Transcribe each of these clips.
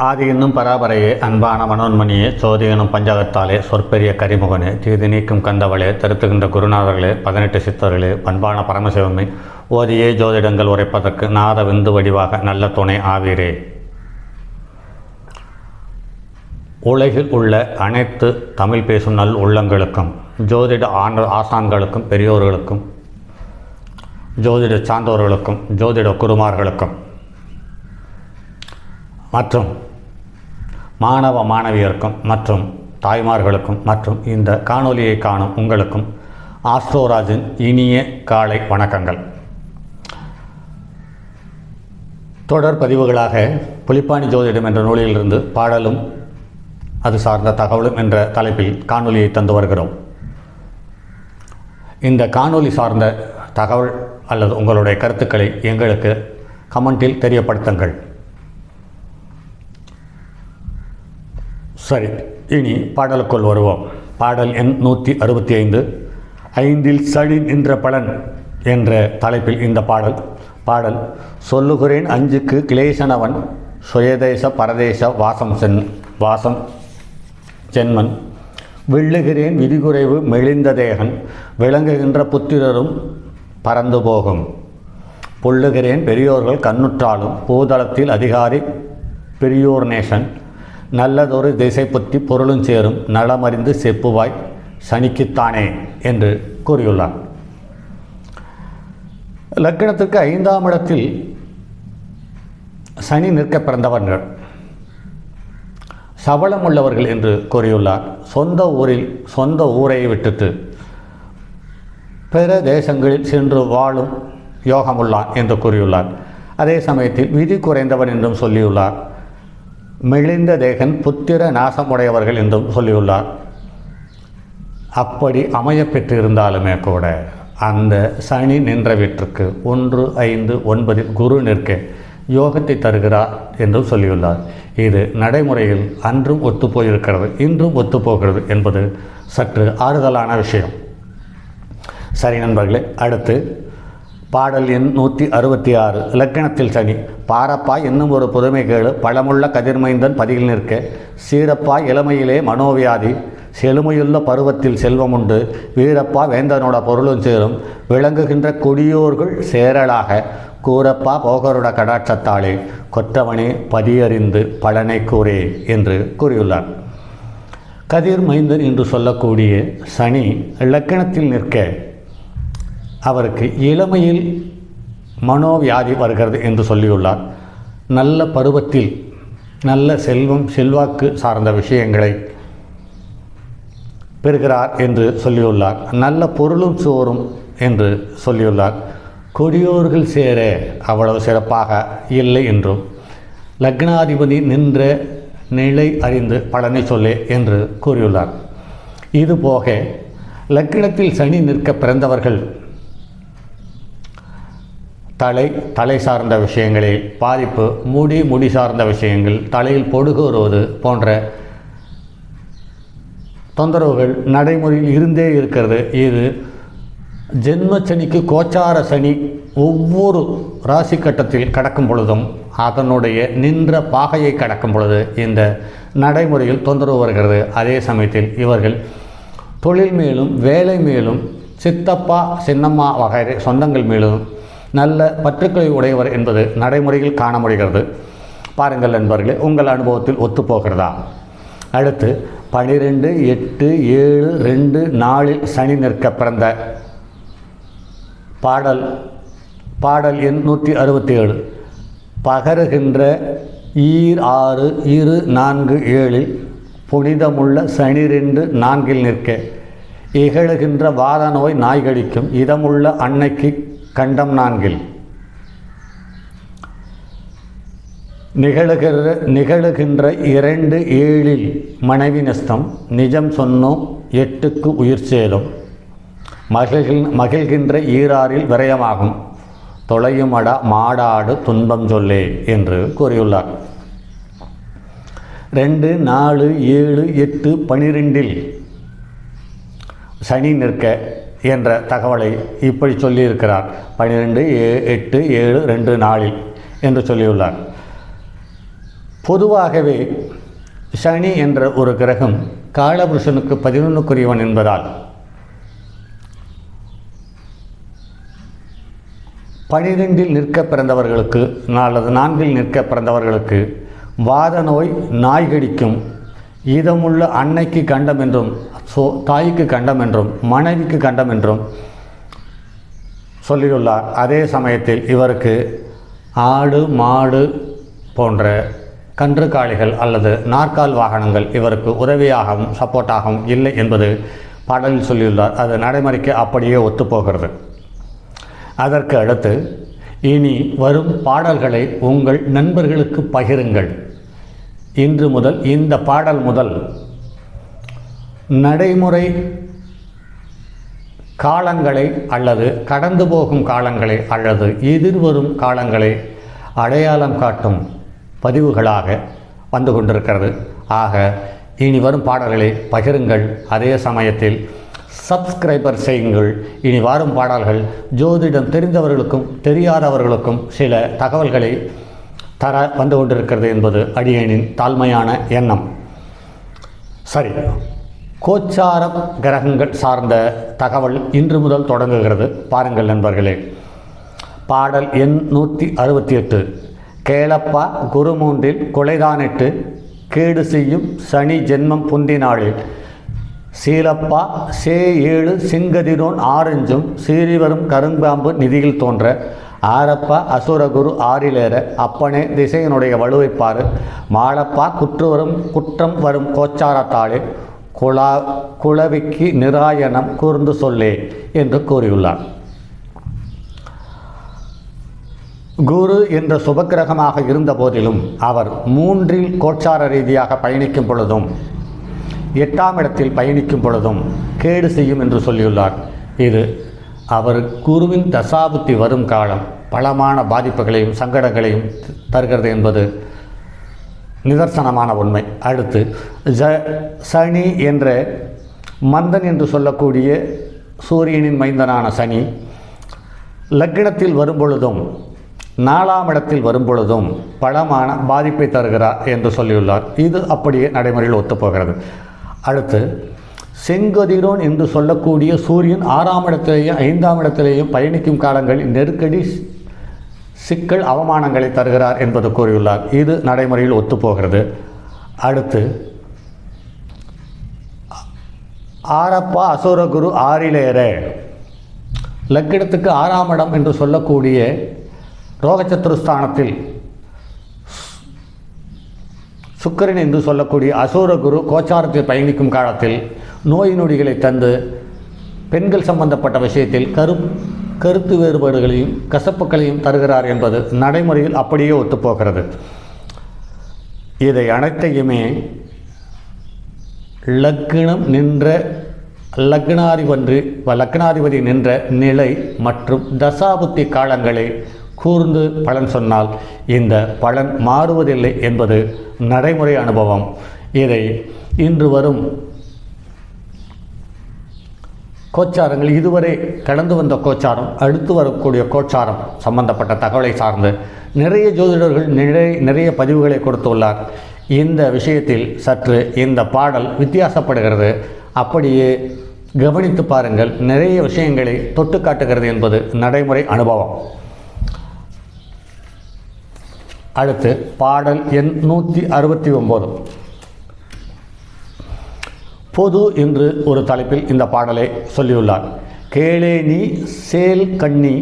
ஆதி என்னும் பராபரையே அன்பான மனோன்மணியே சோதி எனும் பஞ்சகத்தாலே சொற்பெரிய கரிமுகனே தீது நீக்கும் கந்தவளே தருத்துகின்ற குருநாதர்களே 18 சித்தர்களே பண்பான பரமசிவமே ஓதியே ஜோதிடங்கள் உரைப்பதற்கு நாத விந்து வடிவாக நல்ல துணை ஆவீரே. உலகில் உள்ள அனைத்து தமிழ் பேசும் நல் உள்ளங்களுக்கும் ஜோதிட ஆசான்களுக்கும் பெரியோர்களுக்கும் ஜோதிட சார்ந்தோர்களுக்கும் ஜோதிட குருமார்களுக்கும் மற்றும் மாணவ மாணவியருக்கும் மற்றும் தாய்மார்களுக்கும் மற்றும் இந்த காணொலியை காணும் உங்களுக்கும் ஆஸ்ட்ரோராஜின் இனிய காலை வணக்கங்கள். தொடர் பதிவுகளாக புலிப்பாணி ஜோதிடம் என்ற நூலிலிருந்து பாடலும் அது சார்ந்த தகவலும் என்ற தலைப்பில் காணொலியை தந்து வருகிறோம். இந்த காணொலி சார்ந்த தகவல் அல்லது உங்களுடைய கருத்துக்களை எங்களுக்கு கமெண்டில் தெரியப்படுத்துங்கள். சரி, இனி பாடலுக்குள் வருவோம். பாடல் எண் 165 ஐந்தில் சனி நின்ற பலன் என்ற தலைப்பில் இந்த பாடல் சொல்லுகிறேன் அஞ்சுக்கு கிளேசனவன் சுயதேச பரதேச வாசம் சென்மன் விள்ளுகிறேன் விதிகுறைவு மெலிந்த தேகன் விளங்குகின்ற புத்திரரும் பறந்து போகும் புள்ளுகிறேன் பெரியோர்கள் கண்ணுற்றாலும் பூதளத்தில் அதிகாரி பெரியோர் நேசன் நல்லதொரு திசை புத்தி பொருளும் சேரும் நலமறிந்து செப்புவாய் சனிக்குத்தானே என்று கூறியுள்ளார். லக்னத்துக்கு 5ஆம் இடத்தில் சனி நிற்க பிறந்தவர்கள் சபலம் உள்ளவர்கள் என்று கூறியுள்ளார். சொந்த ஊரை விட்டுட்டு பிற தேசங்களில் சென்று வாழும் யோகமுள்ளான் என்று கூறியுள்ளார். அதே சமயத்தில் விதி குறைந்தவன் என்றும் சொல்லியுள்ளார். மெலிந்த தேகன் புத்திர நாசமுடையவர்கள் என்றும் சொல்லியுள்ளார். அப்படி அமையப்பெற்றிருந்தாலுமே கூட அந்த சனி நின்ற வீட்டிற்கு 1, 5, 9 குரு நிற்க யோகத்தை தருகிறார் என்றும் சொல்லியுள்ளார். இது நடைமுறையில் அன்றும் ஒத்துப்போயிருக்கிறது, இன்றும் ஒத்துப்போகிறது என்பது சற்று ஆறுதலான விஷயம். சரி நண்பர்களே, அடுத்து பாடல் எண் 166 லக்கணத்தில் சனி பாரப்பா என்னும் ஒரு புதுமை கேளு பழமுள்ள கதிர்மைந்தன் பதியில் நிற்க சீரப்பா இளமையிலே மனோவியாதி செழுமையுள்ள பருவத்தில் செல்வம் உண்டு வீரப்பா வேந்தனோட பொருளும் சேரும் விளங்குகின்ற கொடியோர்கள் சேரலாக கூரப்பா போகருட கடாட்சத்தாளே கொற்றவனே பதியறிந்து பலனை கூறே என்று கூறியுள்ளார். கதிர் மைந்தன் என்று சொல்லக்கூடிய சனி இலக்கணத்தில் நிற்க அவருக்கு இளமையில் மனோவியாதி வருகிறது என்று சொல்லியுள்ளார். நல்ல பருவத்தில் நல்ல செல்வாக்கு சார்ந்த விஷயங்களை பெறுகிறார் என்று சொல்லியுள்ளார். நல்ல பொருளும் சோறும் என்று சொல்லியுள்ளார். கொடியோர்கள் சேர அவ்வளவு சிறப்பாக இல்லை என்றும் லக்னாதிபதி நின்ற நிலை அறிந்து பலனை சொல்லே என்று கூறியுள்ளார். இதுபோக லக்னத்தில் சனி நிற்க பிறந்தவர்கள் தலை சார்ந்த விஷயங்களில் பாதிப்பு, முடி சார்ந்த விஷயங்கள், தலையில் பொடுகு வருவது போன்ற தொந்தரவுகள் நடைமுறையில் இருந்தே இருக்கிறது. இது ஜென்ம சனிக்கு கோச்சார சனி ஒவ்வொரு ராசி கட்டத்தில் கடக்கும் பொழுதும் அதனுடைய நின்ற பாகையை கடக்கும் பொழுது இந்த நடைமுறையில் தொந்தரவு வருகிறது. அதே சமயத்தில் இவர்கள் தொழில் மேலும் வேலை மேலும் சித்தப்பா சின்னம்மா வகை சொந்தங்கள் மேலும் நல்ல பற்றுக்களை உடையவர் என்பது நடைமுறையில் காண முடிகிறது. பாருங்கள் நண்பர்களே, உங்கள் அனுபவத்தில் ஒத்துப்போகிறதா? அடுத்து 12, 8, 7, 2, 4 சனி நிற்க பிறந்த பாடல் எண் 167 பகருகின்ற 6, 2, 4, 7 புனிதமுள்ள சனி 2, 4 நிற்க இகழுகின்ற வாத நோய் நாய்கடிக்கும் இதமுள்ள அன்னைக்கு கண்டம் 4 நிகழுகின்ற 2, 7 மனைவி நஷ்டம் நிஜம் சொன்னோம் 8க்கு உயிர் சேரும் மகிழ்கின்ற 6 விரயமாகும் தொலையுமட மாடாடு துன்பம் சொல்லே என்று கூறியுள்ளார். 2, 4, 7, 8, 12 சனி நிற்க என்ற தகவலை இப்படி சொல்லியிருக்கிறார். 12, 8, 7, 2, 4 என்று சொல்லியுள்ளார். பொதுவாகவே சனி என்ற ஒரு கிரகம் காலபுருஷனுக்கு 11க்குரியவன் என்பதால் 12இல் நிற்க பிறந்தவர்களுக்கு அல்லது 4இல் நிற்க பிறந்தவர்களுக்கு வாத நோய், நாய் கடிக்கும், ஈதமுள்ள அன்னைக்கு கண்டம் என்றும் தாய்க்கு கண்டம் என்றும் மனைவிக்கு கண்டம் என்றும் சொல்லியுள்ளார். அதே சமயத்தில் இவருக்கு ஆடு, மாடு போன்ற கன்றுக்காலிகள் அல்லது நாற்கால் வாகனங்கள் இவருக்கு உதவியாகவும் சப்போர்ட்டாகவும் இல்லை என்பது பாடலில் சொல்லியுள்ளார். அது நடைமுறைக்கு அப்படியே ஒத்துப்போகிறது. அதற்கு அடுத்து இனி வரும் பாடல்களை உங்கள் நண்பர்களுக்கு பகிருங்கள். இன்று முதல் இந்த பாடல் முதல் நடைமுறை காலங்களை அல்லது கடந்து போகும் காலங்களை அல்லது எதிர்வரும் காலங்களை அடையாளம் காட்டும் பதிவுகளாக வந்து கொண்டிருக்கிறது. ஆக இனி வரும் பாடல்களை பகிருங்கள். அதே சமயத்தில் சப்ஸ்கிரைபர் செய்யுங்கள். இனி வரும் பாடல்கள் ஜோதிடம் தெரிந்தவர்களுக்கும் தெரியாதவர்களுக்கும் சில தகவல்களை தர வந்து கொண்டிருக்கிறது என்பது அடியேனின் தாழ்மையான எண்ணம். சரி, கோச்சாரம் கிரகங்கள் சார்ந்த தகவல் இன்று முதல் தொடங்குகிறது. பாருங்கள் நண்பர்களே. பாடல் எண் 168. கேளப்பா குரு 3 கொலைதானிட்டு கேடு செய்யும் சனி ஜென்மம் புந்தினாளில் சீலப்பா சே 7 சிங்கதிரோன் 6 சீறிவரும் கரும்பாம்பு நிதியில் தோன்ற ஆரப்பா அசுரகுரு 6 அப்பனே திசையினுடைய வலுவைப்பாறு மாளப்பா குற்றம் வரும் கோச்சாரத்தாளே குளவிக்கு நிராயணம் கூர்ந்து சொல்லே என்று கூறியுள்ளார். குரு என்ற சுபக்கிரகமாக இருந்த போதிலும் அவர் 3இல் கோச்சார ரீதியாக பயணிக்கும் பொழுதும் 8ஆம் இடத்தில் பயணிக்கும் பொழுதும் கேடு செய்யும் என்று சொல்லியுள்ளார். இது அவர் குருவின் தசாபுத்தி வரும் காலம் பலமான பாதிப்புகளையும் சங்கடங்களையும் தருகிறது என்பது நிதர்சனமான உண்மை. அடுத்து சனி என்ற மந்தன் என்று சொல்லக்கூடிய சூரியனின் மைந்தனான சனி லக்னத்தில் வரும்பொழுதும் 4ஆம் இடத்தில் வரும்பொழுதும் பலமான பாதிப்பை தருகிறார் என்று சொல்லியுள்ளார். இது அப்படியே நடைமுறையில் ஒத்துப்போகிறது. அடுத்து செங்கதிரோன் என்று சொல்லக்கூடிய சூரியன் 6ஆம் இடத்திலேயும் 5ஆம் இடத்திலேயும் பயணிக்கும் காலங்களில் நெருக்கடி, சிக்கல், அவமானங்களை தருகிறார் என்பது கூறியுள்ளார். இது நடைமுறையில் ஒத்துப்போகிறது. அடுத்து ஆரப்பா அசுரகுரு 6 லக்கிடத்துக்கு 6ஆம் இடம் என்று சொல்லக்கூடிய ரோகச்சத்துருஸ்தானத்தில் சுக்கிரன் என்று சொல்லக்கூடிய அசுரகுரு கோச்சாரத்தில் பயணிக்கும் காலத்தில் நோய் நொடிகளை தந்து பெண்கள் சம்பந்தப்பட்ட விஷயத்தில் கருத்து வேறுபாடுகளையும் கசப்புகளையும் தருகிறார் என்பது நடைமுறையில் அப்படியே ஒத்துப்போகிறது. இதை அனைத்தையுமே லக்னம் நின்ற லக்னாதிபதி நின்ற நிலை மற்றும் தசாபுத்தி காலங்களை கூர்ந்து பலன் சொன்னால் இந்த பலன் மாறுவதில்லை என்பது நடைமுறை அனுபவம். இதை இன்று வரும் கோச்சாரங்கள், இதுவரை கடந்து வந்த கோச்சாரம், அடுத்து வரக்கூடிய கோச்சாரம் சம்பந்தப்பட்ட தகவலை சார்ந்து நிறைய ஜோதிடர்கள் நிறைய பதிவுகளை கொடுத்துள்ளார். இந்த விஷயத்தில் சற்று இந்த பாடல் வித்தியாசப்படுகிறது. அப்படியே கவனித்து பாருங்கள். நிறைய விஷயங்களை தொட்டு காட்டுகிறது என்பது நடைமுறை அனுபவம். அடுத்து பாடல் எண் 169. பொது என்று ஒரு தலைப்பில் இந்த பாடலை சொல்லியுள்ளார். கேளே நீ சேல் கண்ணி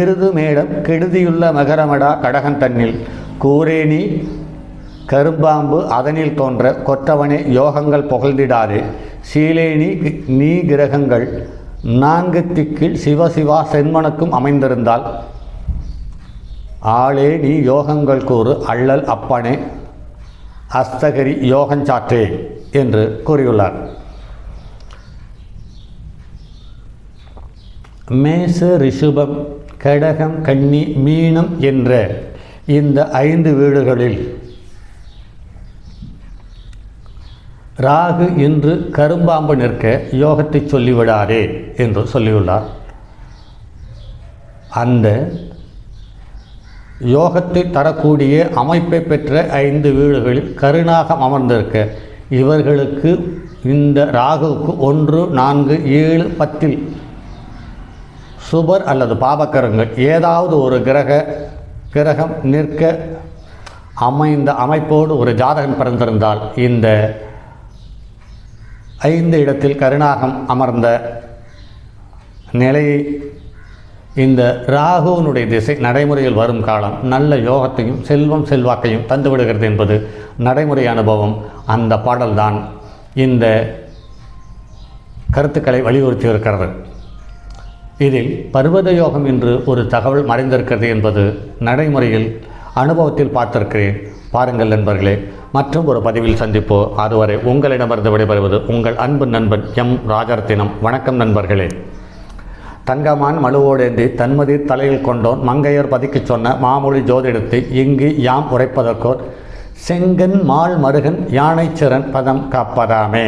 எருது மேடம் கெடுதியுள்ள மகரமடா கடகன் தன்னில் கூரேணி கரும்பாம்பு அதனில் தோன்ற கொற்றவனே யோகங்கள் புகழ்ந்திடாதே சீலேனி நீ கிரகங்கள் 4 திக்கில் சிவசிவா சென்மனுக்கும் அமைந்திருந்தால் ஆளே நீ யோகங்கள் கூறு அள்ளல் அப்பனே அஸ்தகரி யோகஞ்சாற்றே என்று கூறியுள்ளார். மேச, ரிஷபம், கடகம், கன்னி, மீனம் என்ற இந்த 5 வீடுகளில் ராகு என்று கரும்பாம்பு நிற்க யோகத்தை சொல்லிவிடாதே என்று சொல்லியுள்ளார். அந்த யோகத்தை தரக்கூடிய அமைப்பை பெற்ற 5 வீடுகளில் கருநாகம் அமர்ந்திருக்க இவர்களுக்கு இந்த ராகுவுக்கு 1, 4, 7, 10 சுபர் அல்லது பாபக்கரங்கள் ஏதாவது ஒரு கிரகம் நிற்க அமைந்த அமைப்போடு ஒரு ஜாதகன் பிறந்திருந்தால் இந்த 5 இடத்தில் கருநாகம் அமர்ந்த நிலையை இந்த ராகுவினுடைய திசை நடைமுறையில் வரும் காலம் நல்ல யோகத்தையும் செல்வாக்கையும் தந்துவிடுகிறது என்பது நடைமுறை அனுபவம். அந்த பாடல்தான் இந்த கருத்துக்களை வலியுறுத்தி இருக்கிறது. இதில் பர்வத யோகம் என்று ஒரு தகவல் மறைந்திருக்கிறது என்பது நடைமுறையில் அனுபவத்தில் பார்த்திருக்கிறேன். பாருங்கள் நண்பர்களே, மற்றும் ஒரு பதிவில் சந்திப்போ. அதுவரை உங்களிடமிருந்து விடைபெறுவது உங்கள் அன்பு நண்பன் எம் ராஜரத்தினம். வணக்கம் நண்பர்களே. தங்கமான் மழுவோடேந்தி தன்மதி தலையில் கொண்டோன் மங்கையர் பதிக்குச் சொன்ன மாமொழி ஜோதிடத்தை இங்கு யாம் உரைப்பதற்கோர் செங்கன் மால் மருகன் யானைச்சிறன் பதம் காப்பதாமே.